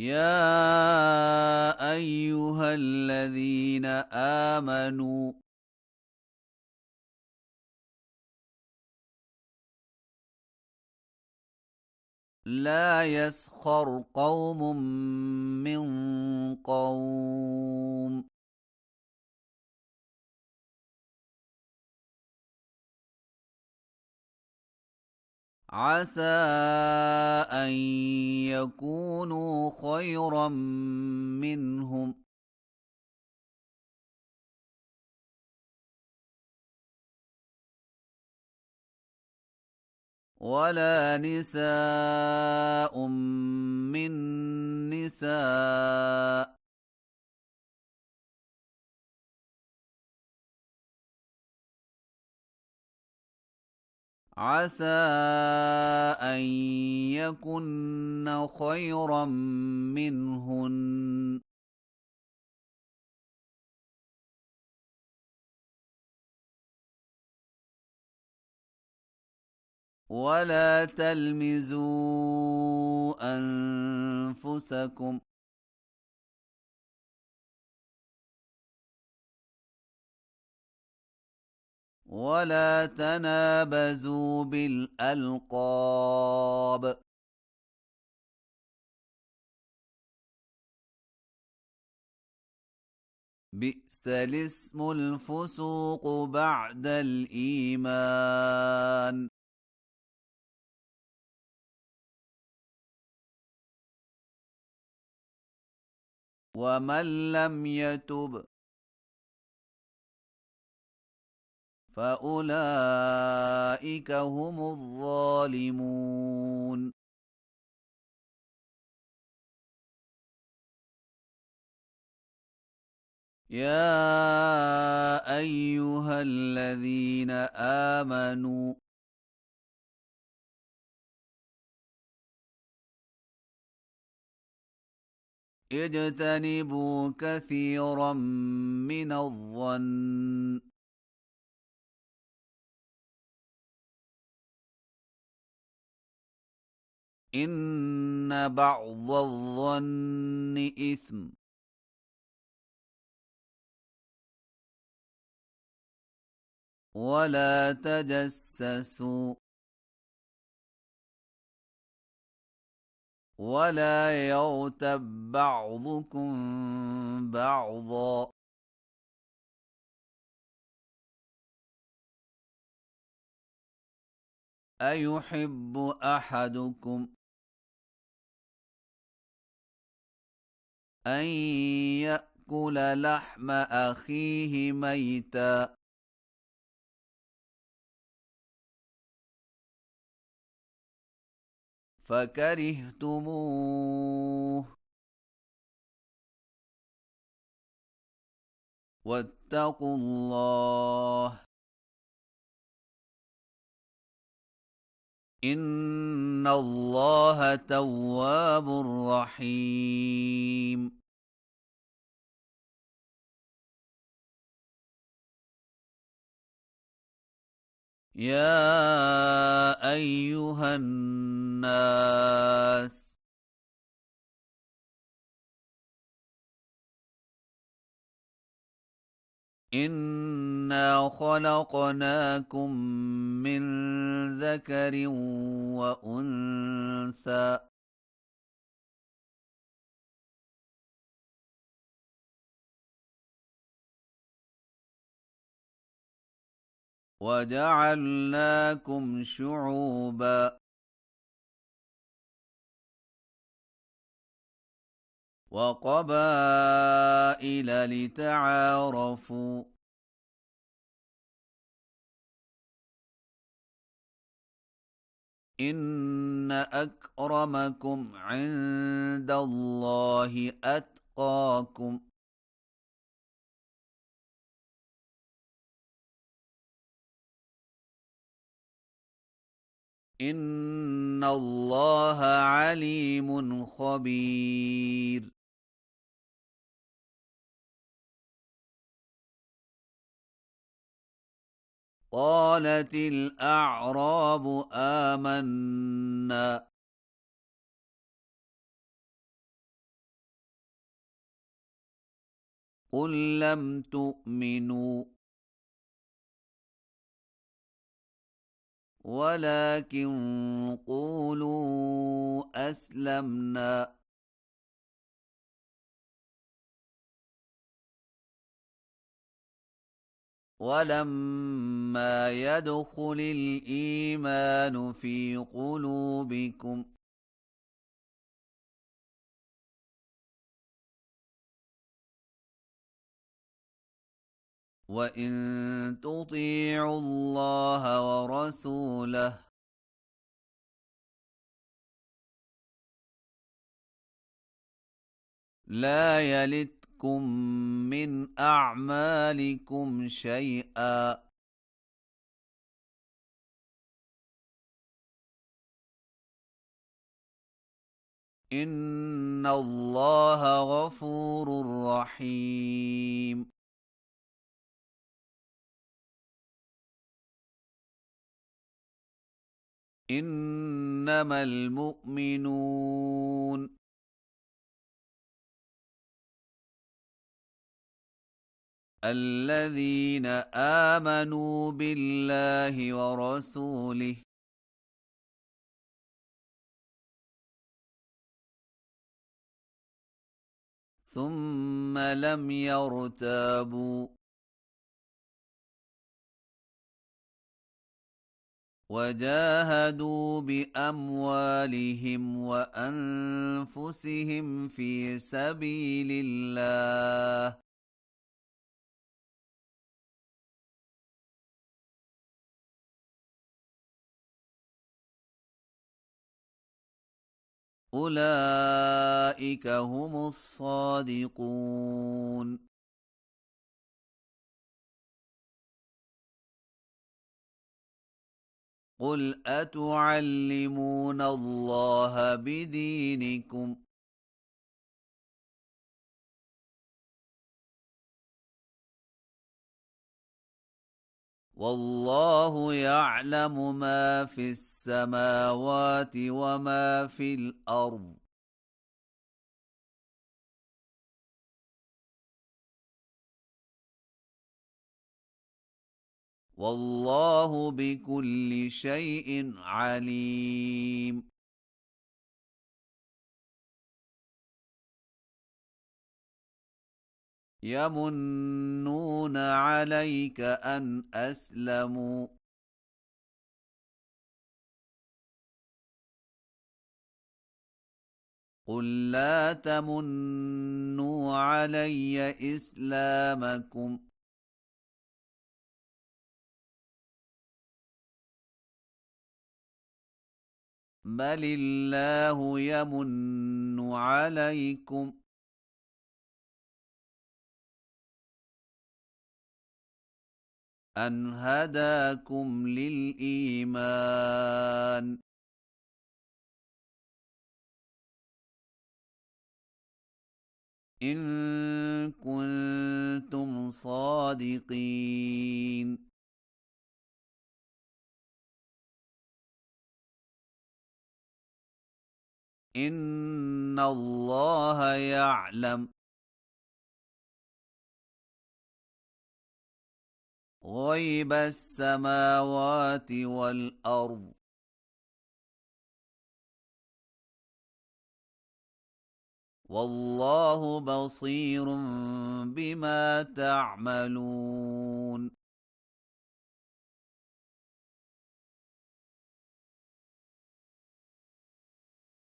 يا أيها الذين آمنوا لا يسخر قوم من قوم عسى أن يكونوا خيرا منهم ولا نساء من نساء عسى أن يكن خيرا منهن ولا تلمزوا أنفسكم ولا تنابزوا بالألقاب بئس الاسم الفسوق بعد الإيمان ومن لم يتب فأولئك هم الظالمون يا أيها الذين آمنوا اجتنبوا كثيرا من الظن إن بعض الظن إثم ولا تجسسوا ولا يغتب بعضكم بعضا أيحب أحدكم أن يأكل لحم أخيه ميتا فكرهتموه واتقوا الله إن الله تواب رحيم يا أيها الناس إنا خلقناكم من ذكر وأنثى وجعلناكم شعوبا وقبائل لتعارفوا إن أكرمكم عند الله أتقاكم إن الله عليم خبير قالت الأعراب آمنا قل لم تؤمنوا ولكن قولوا أسلمنا ولما يدخل الإيمان في قلوبكم وإن تطيعوا الله ورسوله لا يلتكم من أعمالكم شيئا إن الله غفور رحيم إنما المؤمنون الذين آمنوا بالله ورسوله ثم لم يرتابوا وجاهدوا بأموالهم وأنفسهم في سبيل الله أولئك هم الصادقون قل أتعلمون الله بدينكم والله يعلم ما في السماوات وما في الأرض والله بكل شيء عليم يمنون عليك أن أسلموا قل لا تمنوا علي إسلامكم بل الله يمن عليكم أن هداكم للإيمان إن كنتم صادقين إن الله يعلم غيب السماوات والأرض والله بصير بما تعملون